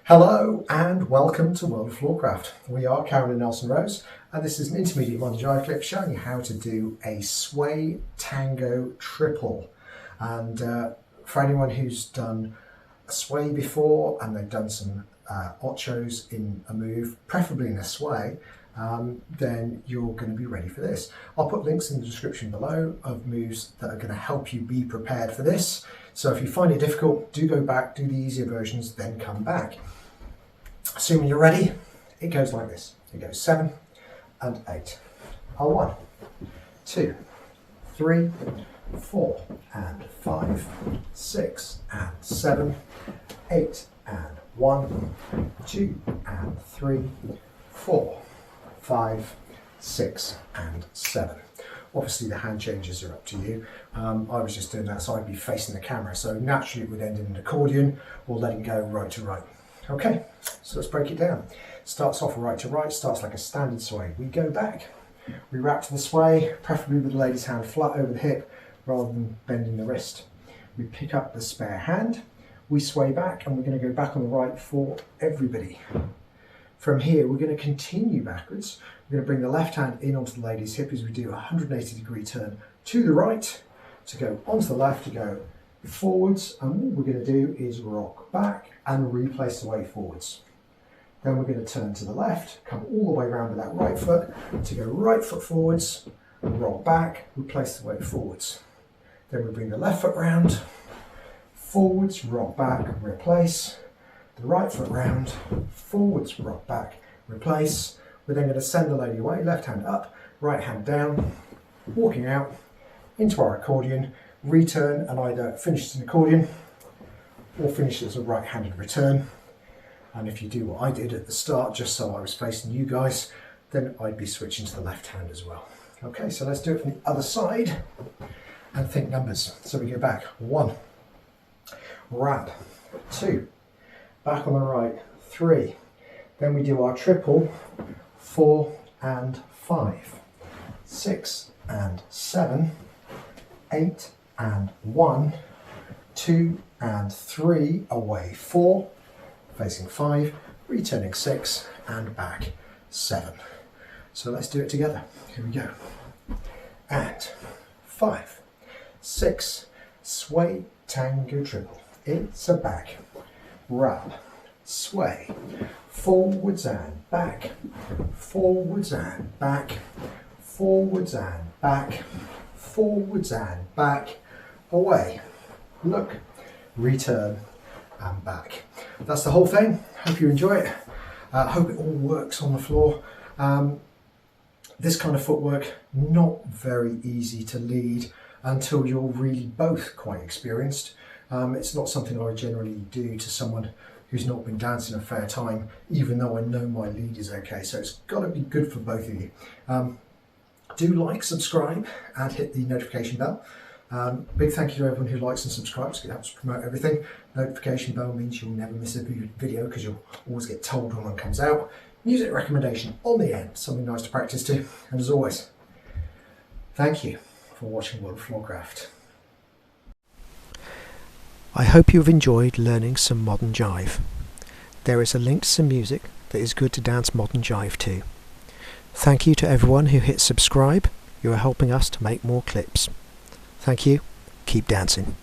Hello and welcome to World of Floorcraft. We are Karen and Nelson Rose, and this is an Intermediate Modern Jive Clip showing you how to do a Sway Tango Triple. And for anyone who's done a sway before and they've done some ochos in a move, preferably in a sway, then you're going to be ready for this. I'll put links in the description below of moves that are going to help you be prepared for this. So if you find it difficult, do go back, do the easier versions, then come back. Assuming you're ready, it goes like this. It goes 7 and 8. 1, 2, 3, 4 and 5, 6 and 7, 8 and 1, 2 and 3, 4, 5, 6 and 7. Obviously the hand changes are up to you. I was just doing that so I'd be facing the camera, so naturally it would end in an accordion or letting go right to right. Okay, so let's break it down. Starts off right to right, starts like a standard sway. We go back, we wrap to the sway, preferably with the lady's hand flat over the hip rather than bending the wrist. We pick up the spare hand, we sway back, and we're going to go back on the right for everybody. From here, we're going to continue backwards. We're going to bring the left hand in onto the lady's hip as we do a 180-degree turn to the right, to go onto the left, to go forwards, and what we're going to do is rock back and replace the weight forwards. Then we're going to turn to the left, come all the way around with that right foot, to go right foot forwards, rock back, replace the weight forwards. Then we bring the left foot round, forwards, rock back, replace, the right foot round, forwards, rock back, replace. We're then going to send the lady away, left hand up, right hand down, walking out into our accordion, return and either finish as an accordion or finish as a right-handed return. And if you do what I did at the start, just so I was facing you guys, then I'd be switching to the left hand as well. Okay, so let's do it from the other side and think numbers. So we go back, 1, wrap, 2, back on the right, 3, then we do our triple, 4 and 5, 6 and 7, 8 and 1, 2 and 3, away 4, facing 5, returning 6 and back 7. So let's do it together. Here we go. And 5, 6, sway, tango, triple. It's a back, wrap, sway, forwards and back, forwards and back, forwards and back, forwards and back, away, look, return and back. That's the whole thing. Hope you enjoy it. Hope it all works on the floor. This kind of footwork, not very easy to lead until you're really both quite experienced. It's not something I generally do to someone who's not been dancing a fair time, even though I know my lead is okay. So it's got to be good for both of you. Do like, subscribe and hit the notification bell. Big thank you to everyone who likes and subscribes. It helps promote everything. Notification bell means you'll never miss a video because you'll always get told when one comes out. Music recommendation on the end, something nice to practice to. And as always, thank you for watching World of Floorcraft. I hope you've enjoyed learning some modern jive. There is a link to some music that is good to dance modern jive to. Thank you to everyone who hit subscribe. You are helping us to make more clips. Thank you. Keep dancing.